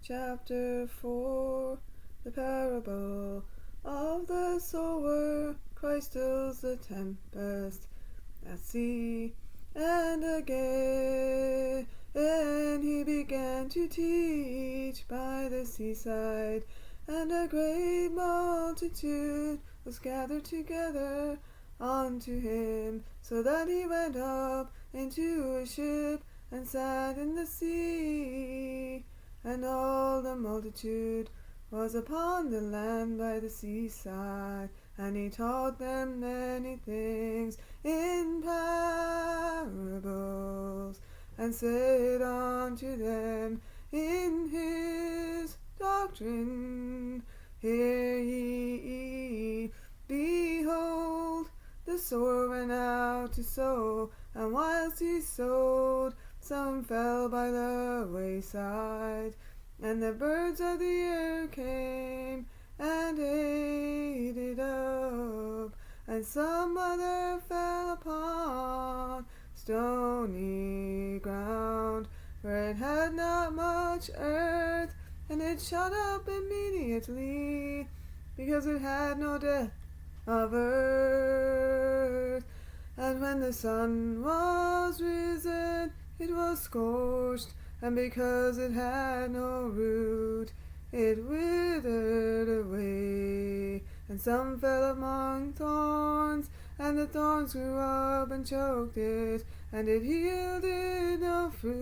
Chapter 4 The Parable of the Sower. Christ stills the tempest at sea, and again he began to teach by the seaside, and a great multitude was gathered together unto him, so that he went up into a ship and sat in the sea, and all the multitude was upon the land by the seaside, and he taught them many things in parables, and said unto them in his doctrine, Hear ye, behold, the sower went out to sow, and whilst he sowed, some fell by the wayside, and the birds of the air came and ate it up, and some other fell upon stony ground, where it had not much earth, and it shut up immediately, because it had no depth of earth. And when the sun was risen, it was scorched, and because it had no root, it withered away. And some fell among thorns, and the thorns grew up and choked it, and it yielded no fruit.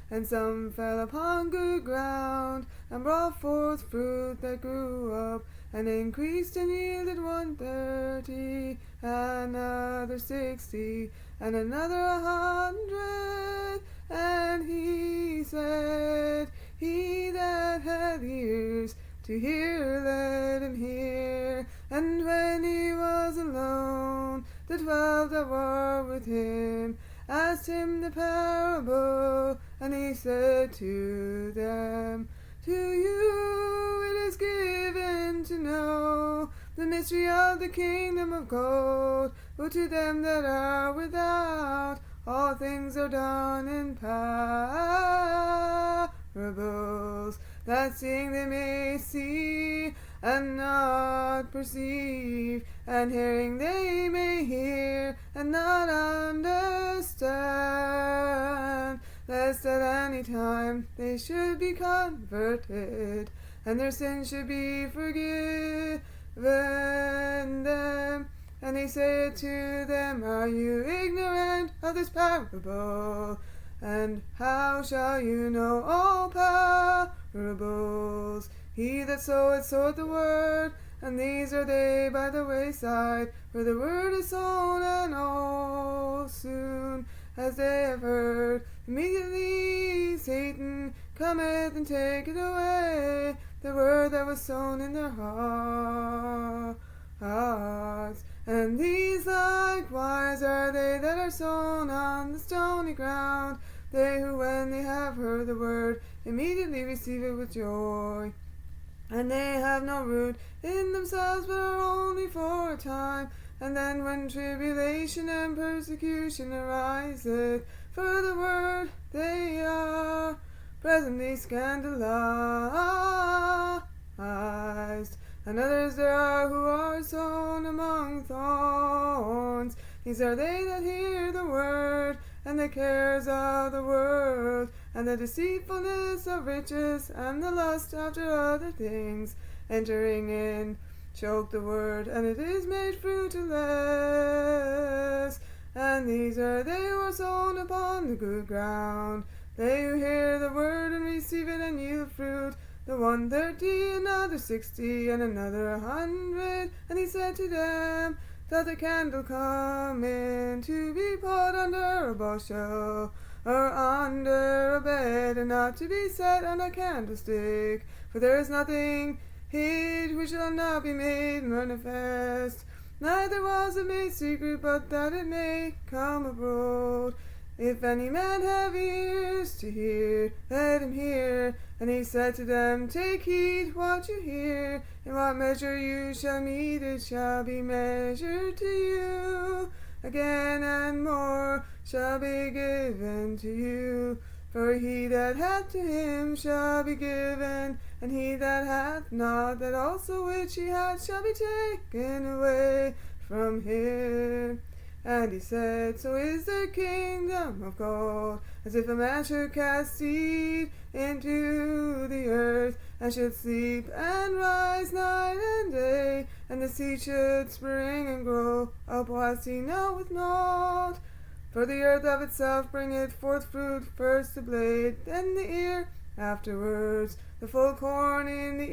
And some fell upon good ground, and brought forth fruit that grew up, and increased and yielded 130, another 60, and another 100. And he said, He that hath ears to hear, let him hear. And when he was alone, the 12 that were with him asked him the parable, and he said to them, To you it is given to know the mystery of the kingdom of God, but to them that are without, all things are done in parables, that seeing they may see, and not perceive, and hearing they may hear, and not understand, lest at any time they should be converted, and their sins should be forgiven them. And he said to them, Are you ignorant of this parable? And how shall you know all parables? He that soweth the word, and these are they by the wayside, where the word is sown, and all soon as they have heard, immediately Satan cometh and taketh away the word that was sown in their hearts. And these likewise are they that are sown on the stony ground, they who when they have heard the word immediately receive it with joy. And they have no root in themselves, but are only for a time. And then when tribulation and persecution ariseth for the word, they are presently scandalized. And others there are who are sown among thorns. These are they that hear the word, and the cares of the world, and the deceitfulness of riches, and the lust after other things, entering in, choke the word, and it is made fruitless. And these are they who are sown upon the good ground, they who hear the word and receive it and yield fruit, the 130, another 60, and another 100. And he said to them, Doth a candle come in to be put under a bushel, or under a bed, and not to be set on a candlestick? For there is nothing hid which shall not be made manifest, neither was it made secret, but that it may come abroad. If any man have ears to hear, let him hear. And he said to them, Take heed what you hear. In what measure you shall mete, it shall be measured to you. Again and more shall be given to you. For he that hath, to him shall be given, and he that hath not, that also which he hath shall be taken away from him. And he said, So is the kingdom of God, as if a man should cast seed into the earth, and should sleep and rise night and day, and the seed should spring and grow up whilst he knoweth not. For the earth of itself bringeth forth fruit, first the blade, then the ear, afterwards the full corn in the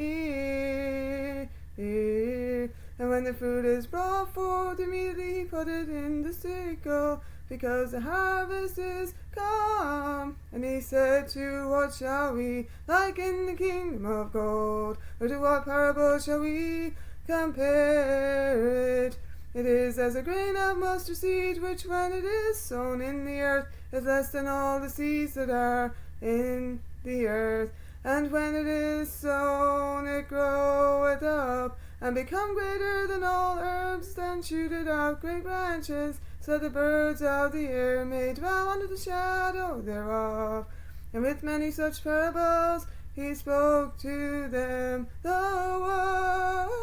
ear. And when the fruit is brought forth, immediately he put it in the sickle, because the harvest is come. And he said, To what shall we liken the kingdom of God? Or to what parable shall we compare it? It is as a grain of mustard seed, which when it is sown in the earth is less than all the seeds that are in the earth. And when it is sown, it groweth up, and become greater than all herbs, then shooteth out great branches, so that the birds of the air may dwell under the shadow thereof. And with many such parables he spoke to them the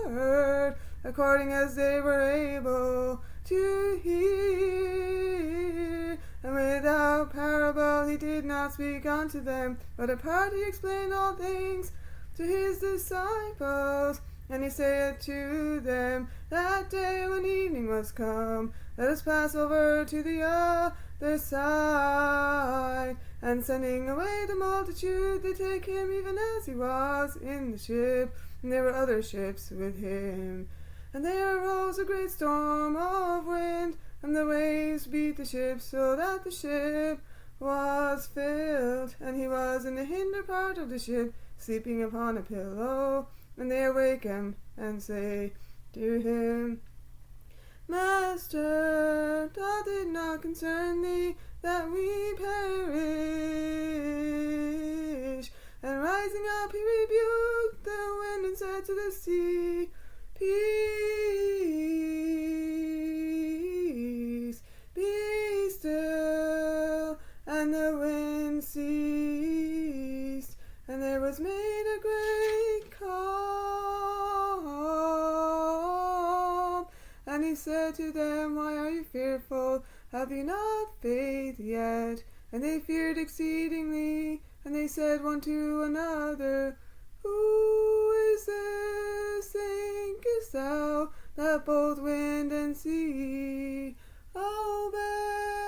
word, according as they were able to hear. And without parable he did not speak unto them, but apart he explained all things to his disciples. And he said to them that day when evening was come, Let us pass over to the other side. And sending away the multitude, they take him even as he was in the ship, and there were other ships with him. And there arose a great storm of wind, and the waves beat the ship, so that the ship was filled. And he was in the hinder part of the ship, sleeping upon a pillow. And they awake him, and say to him, Master, doth it not concern thee that we perish? And rising up he rebuked the wind, and said to the sea, Peace, be still. And the wind ceased, and there was made a great calm. And he said to them, Why are you fearful? Have you not faith yet? And they feared exceedingly, and they said one to another, Who is this, thinkest thou, that both wind and sea obey?